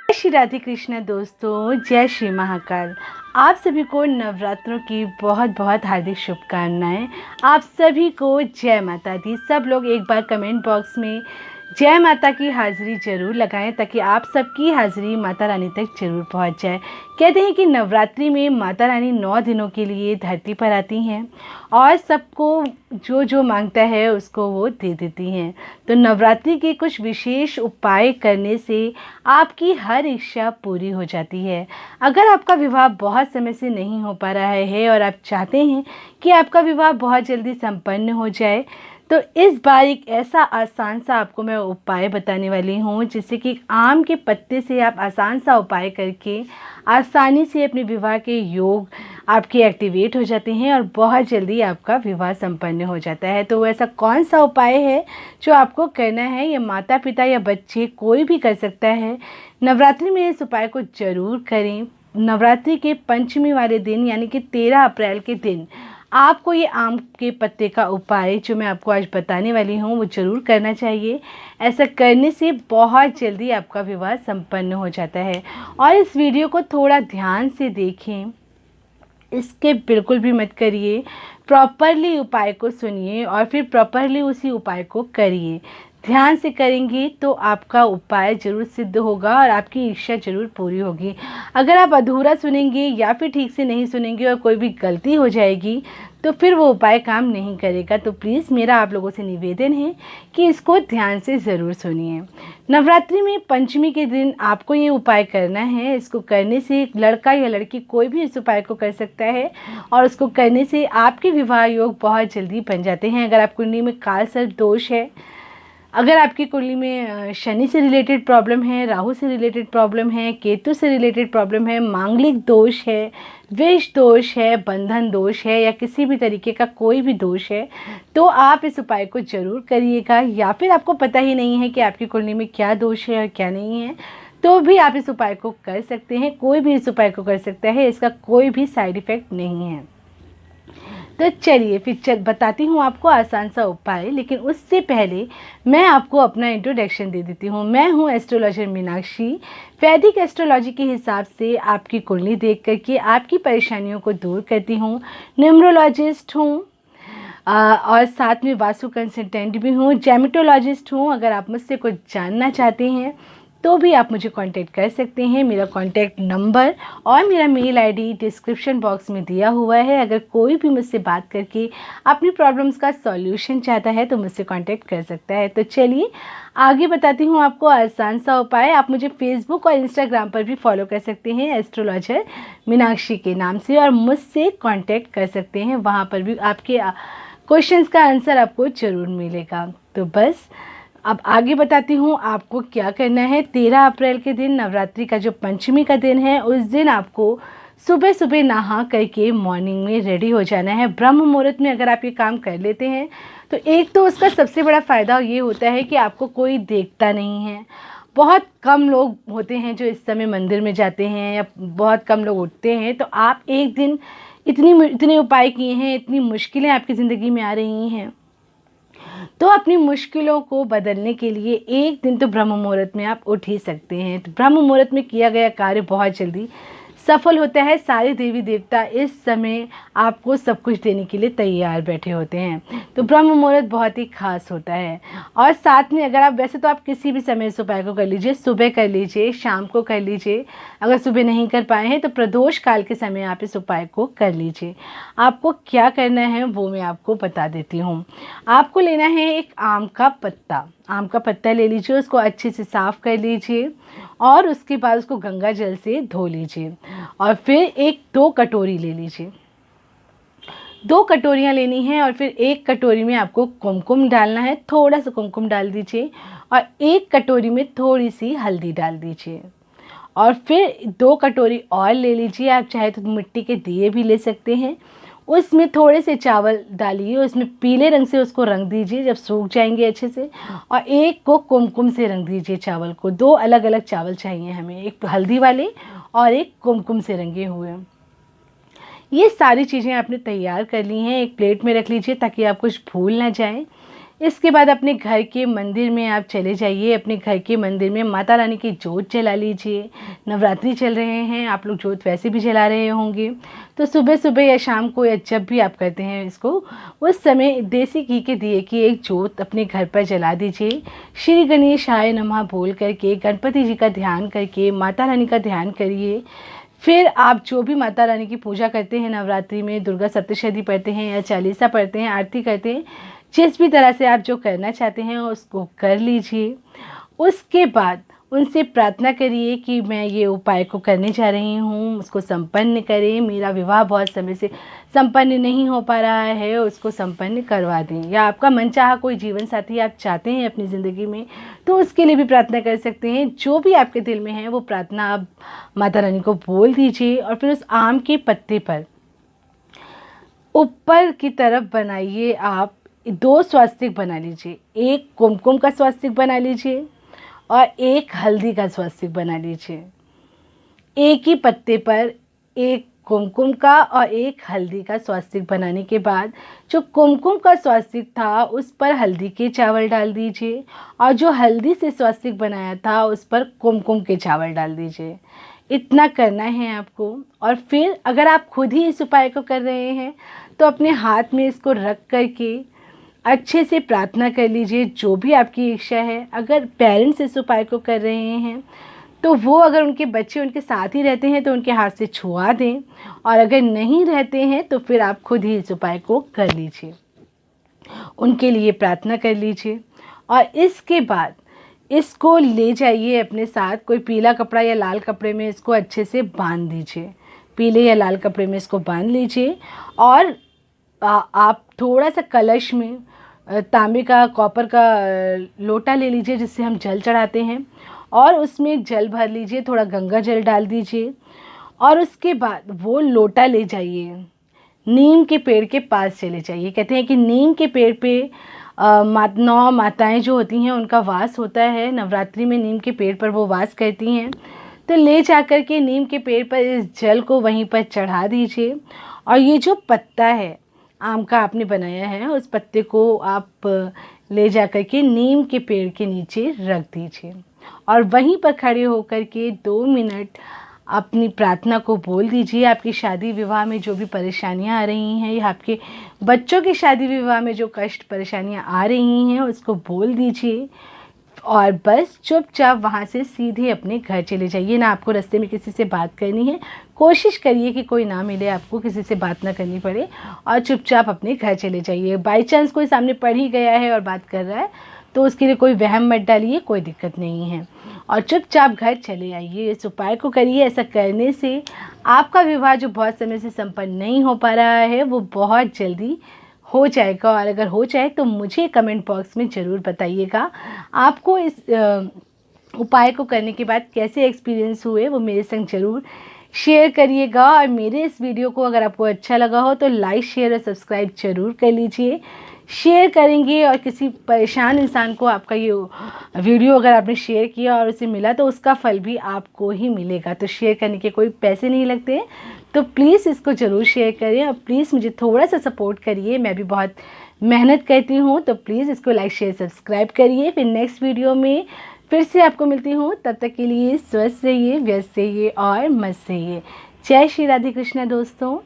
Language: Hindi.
श्री राधे कृष्ण दोस्तों, जय श्री महाकाल। आप सभी को नवरात्रों की बहुत बहुत हार्दिक शुभकामनाएं। आप सभी को जय माता दी। सब लोग एक बार कमेंट बॉक्स में जय माता की हाज़िरी ज़रूर लगाएं ताकि आप सबकी हाज़िरी माता रानी तक ज़रूर पहुंच जाए। कहते हैं कि नवरात्रि में माता रानी 9 दिनों के लिए धरती पर आती हैं और सबको जो जो मांगता है उसको वो दे देती हैं। तो नवरात्रि के कुछ विशेष उपाय करने से आपकी हर इच्छा पूरी हो जाती है। अगर आपका विवाह बहुत समय से नहीं हो पा रहा है और आप चाहते हैं कि आपका विवाह बहुत जल्दी संपन्न हो जाए, तो इस बार एक ऐसा आसान सा आपको मैं उपाय बताने वाली हूँ जिससे कि आम के पत्ते से आप आसान सा उपाय करके आसानी से अपने विवाह के योग आपके एक्टिवेट हो जाते हैं और बहुत जल्दी आपका विवाह संपन्न हो जाता है। तो ऐसा कौन सा उपाय है जो आपको करना है? ये माता पिता या बच्चे कोई भी कर सकता है। नवरात्रि में इस उपाय को ज़रूर करें। नवरात्रि के पंचमी वाले दिन यानी कि 13 अप्रैल के दिन आपको ये आम के पत्ते का उपाय जो मैं आपको आज बताने वाली हूँ वो ज़रूर करना चाहिए। ऐसा करने से बहुत जल्दी आपका विवाह संपन्न हो जाता है। और इस वीडियो को थोड़ा ध्यान से देखें, इसके बिल्कुल भी मत करिए। प्रॉपरली उपाय को सुनिए और फिर प्रॉपरली उसी उपाय को करिए। ध्यान से करेंगे तो आपका उपाय ज़रूर सिद्ध होगा और आपकी इच्छा ज़रूर पूरी होगी। अगर आप अधूरा सुनेंगे या फिर ठीक से नहीं सुनेंगे और कोई भी गलती हो जाएगी तो फिर वो उपाय काम नहीं करेगा। तो प्लीज़ मेरा आप लोगों से निवेदन है कि इसको ध्यान से ज़रूर सुनिए। नवरात्रि में पंचमी के दिन आपको ये उपाय करना है। इसको करने से लड़का या लड़की कोई भी इस उपाय को कर सकता है और उसको करने से आपके विवाह योग बहुत जल्दी बन जाते हैं। अगर आप कुंडली में काल सर्प दोष है, अगर आपकी कुंडली में शनि से रिलेटेड प्रॉब्लम है, राहु से रिलेटेड प्रॉब्लम है, केतु से रिलेटेड प्रॉब्लम है, मांगलिक दोष है, विष दोष है, बंधन दोष है या किसी भी तरीके का कोई भी दोष है, तो आप इस उपाय को ज़रूर करिएगा। या फिर आपको पता ही नहीं है कि आपकी कुंडली में क्या दोष है और क्या नहीं है, तो भी आप इस उपाय को कर सकते हैं। कोई भी इस उपाय को कर सकता है, इसका कोई भी साइड इफ़ेक्ट नहीं है। तो चलिए फिर बताती हूँ आपको आसान सा उपाय, लेकिन उससे पहले मैं आपको अपना इंट्रोडक्शन दे देती हूँ। मैं हूँ एस्ट्रोलॉजर मीनाक्षी। वैदिक एस्ट्रोलॉजी के हिसाब से आपकी कुंडली देख करके आपकी परेशानियों को दूर करती हूँ। न्यूमरोलॉजिस्ट हूँ और साथ में वास्तु कंसल्टेंट भी हूँ, जेमेटोलॉजिस्ट हूँ। अगर आप मुझसे कुछ जानना चाहते हैं तो भी आप मुझे कांटेक्ट कर सकते हैं। मेरा कांटेक्ट नंबर और मेरा मेल आईडी डिस्क्रिप्शन बॉक्स में दिया हुआ है। अगर कोई भी मुझसे बात करके अपनी प्रॉब्लम्स का सॉल्यूशन चाहता है तो मुझसे कांटेक्ट कर सकता है। तो चलिए आगे बताती हूँ आपको आसान सा उपाय। आप मुझे फेसबुक और इंस्टाग्राम पर भी फॉलो कर सकते हैं एस्ट्रोलॉजर मीनाक्षी के नाम से और मुझसे कॉन्टेक्ट कर सकते हैं। वहाँ पर भी आपके क्वेश्चंस का आंसर आपको ज़रूर मिलेगा। तो बस अब आगे बताती हूँ आपको क्या करना है। 13 अप्रैल के दिन नवरात्रि का जो पंचमी का दिन है, उस दिन आपको सुबह सुबह नहा करके मॉर्निंग में रेडी हो जाना है। ब्रह्म मुहूर्त में अगर आप ये काम कर लेते हैं तो एक तो उसका सबसे बड़ा फ़ायदा ये होता है कि आपको कोई देखता नहीं है। बहुत कम लोग होते हैं जो इस समय मंदिर में जाते हैं या बहुत कम लोग उठते हैं। तो आप एक दिन इतने उपाय किए हैं, इतनी मुश्किलें आपकी ज़िंदगी में आ रही हैं, तो अपनी मुश्किलों को बदलने के लिए एक दिन तो ब्रह्म मुहूर्त में आप उठ ही सकते हैं। तो ब्रह्म मुहूर्त में किया गया कार्य बहुत जल्दी सफल होता है। सारे देवी देवता इस समय आपको सब कुछ देने के लिए तैयार बैठे होते हैं। तो ब्रह्म मुहूर्त बहुत ही खास होता है। और साथ में अगर आप वैसे तो आप किसी भी समय इस उपाय को कर लीजिए, सुबह कर लीजिए, शाम को कर लीजिए। अगर सुबह नहीं कर पाए हैं तो प्रदोष काल के समय आप इस उपाय को कर लीजिए। आपको क्या करना है वो मैं आपको बता देती हूँ। आपको लेना है एक आम का पत्ता। आम का पत्ता ले लीजिए, उसको अच्छे से साफ़ कर लीजिए और उसके बाद उसको गंगा जल से धो लीजिए और फिर 2 कटोरी ले लीजिए। 2 कटोरियाँ लेनी है और फिर 1 कटोरी में आपको कुमकुम डालना है। थोड़ा सा कुमकुम डाल दीजिए और 1 कटोरी में थोड़ी सी हल्दी डाल दीजिए और फिर 2 कटोरी और ले लीजिए। आप चाहे तो मिट्टी के दिए भी ले सकते हैं। उसमें थोड़े से चावल डालिए, उसमें पीले रंग से उसको रंग दीजिए जब सूख जाएंगे अच्छे से, और 1 को कुमकुम से रंग दीजिए चावल को। 2 अलग अलग चावल चाहिए हमें, एक हल्दी वाले और एक कुमकुम से रंगे हुए। ये सारी चीज़ें आपने तैयार कर ली हैं, एक प्लेट में रख लीजिए ताकि आप कुछ भूल ना जाएं। इसके बाद अपने घर के मंदिर में आप चले जाइए, अपने घर के मंदिर में माता रानी की जोत जला लीजिए। नवरात्रि चल रहे हैं, आप लोग जोत वैसे भी जला रहे होंगे, तो सुबह सुबह या शाम को या जब भी आप करते हैं इसको, उस समय देसी घी के दिए की एक जोत अपने घर पर जला दीजिए। श्री गणेशाय नमः बोल करके, गणपति जी का ध्यान करके, माता रानी का ध्यान करिए। फिर आप जो भी माता रानी की पूजा करते हैं नवरात्रि में, दुर्गा सप्तशती पढ़ते हैं या चालीसा पढ़ते हैं, आरती करते हैं, जिस भी तरह से आप जो करना चाहते हैं उसको कर लीजिए। उसके बाद उनसे प्रार्थना करिए कि मैं ये उपाय को करने जा रही हूँ, उसको संपन्न करें। मेरा विवाह बहुत समय से संपन्न नहीं हो पा रहा है, उसको संपन्न करवा दें। या आपका मनचाहा कोई जीवन साथी आप चाहते हैं अपनी ज़िंदगी में, तो उसके लिए भी प्रार्थना कर सकते हैं। जो भी आपके दिल में है वो प्रार्थना आप माता रानी को बोल दीजिए। और फिर उस आम के पत्ते पर ऊपर की तरफ बनाइए, आप 2 स्वास्तिक बना लीजिए। एक कुमकुम का स्वास्तिक बना लीजिए और एक हल्दी का स्वास्तिक बना लीजिए। एक ही पत्ते पर एक कुमकुम का और एक हल्दी का स्वास्तिक बनाने के बाद जो कुमकुम का स्वास्तिक था उस पर हल्दी के चावल डाल दीजिए, और जो हल्दी से स्वास्तिक बनाया था उस पर कुमकुम के चावल डाल दीजिए। इतना करना है आपको। और फिर अगर आप खुद ही इस उपाय को कर रहे हैं तो अपने हाथ में इसको रख करके अच्छे से प्रार्थना कर लीजिए, जो भी आपकी इच्छा है। अगर पेरेंट्स इस उपाय को कर रहे हैं तो वो, अगर उनके बच्चे उनके साथ ही रहते हैं तो उनके हाथ से छुआ दें, और अगर नहीं रहते हैं तो फिर आप खुद ही इस उपाय को कर लीजिए, उनके लिए प्रार्थना कर लीजिए। और इसके बाद इसको ले जाइए अपने साथ, कोई पीला कपड़ा या लाल कपड़े में इसको अच्छे से बांध दीजिए। पीले या लाल कपड़े में इसको बांध लीजिए। और आप थोड़ा सा कलश में तांबे का, कॉपर का लोटा ले लीजिए जिससे हम जल चढ़ाते हैं, और उसमें जल भर लीजिए, थोड़ा गंगा जल डाल दीजिए। और उसके बाद वो लोटा ले जाइए, नीम के पेड़ के पास चले जाइए। कहते हैं कि नीम के पेड़ पे 9 माताएं जो होती हैं उनका वास होता है। नवरात्रि में नीम के पेड़ पर वो वास करती हैं। तो ले जाकर के नीम के पेड़ पर इस जल को वहीं पर चढ़ा दीजिए। और ये जो पत्ता है आम का आपने बनाया है, उस पत्ते को आप ले जाकर के नीम के पेड़ के नीचे रख दीजिए, और वहीं पर खड़े होकर के 2 मिनट अपनी प्रार्थना को बोल दीजिए। आपकी शादी विवाह में जो भी परेशानियां आ रही हैं, या आपके बच्चों की शादी विवाह में जो कष्ट परेशानियां आ रही हैं, उसको बोल दीजिए। और बस चुपचाप वहाँ से सीधे अपने घर चले जाइए। ना आपको रास्ते में किसी से बात करनी है, कोशिश करिए कि कोई ना मिले, आपको किसी से बात ना करनी पड़े, और चुपचाप अपने घर चले जाइए। बाई चांस कोई सामने पढ़ ही गया है और बात कर रहा है तो उसके लिए कोई वहम मत डालिए, कोई दिक्कत नहीं है, और चुपचाप घर चले आइए। इस उपाय को करिए। ऐसा करने से आपका विवाह जो बहुत समय से संपन्न नहीं हो पा रहा है वो बहुत जल्दी हो जाएगा। और अगर हो जाए तो मुझे कमेंट बॉक्स में ज़रूर बताइएगा आपको इस उपाय को करने के बाद कैसे एक्सपीरियंस हुए, वो मेरे संग ज़रूर शेयर करिएगा। और मेरे इस वीडियो को अगर आपको अच्छा लगा हो तो लाइक, शेयर और सब्सक्राइब ज़रूर कर लीजिए। शेयर करेंगे और किसी परेशान इंसान को आपका ये वीडियो अगर आपने शेयर किया और उसे मिला तो उसका फल भी आपको ही मिलेगा। तो शेयर करने के कोई पैसे नहीं लगते हैं, तो प्लीज़ इसको ज़रूर शेयर करें, और प्लीज़ मुझे थोड़ा सा सपोर्ट करिए। मैं भी बहुत मेहनत करती हूँ, तो प्लीज़ इसको लाइक, शेयर, सब्सक्राइब करिए। फिर नेक्स्ट वीडियो में फिर से आपको मिलती हूँ। तब तक के लिए स्वस्थ रहिए, व्यस्त रहिए और मस्त रहिए। जय श्री राधे कृष्णा दोस्तों।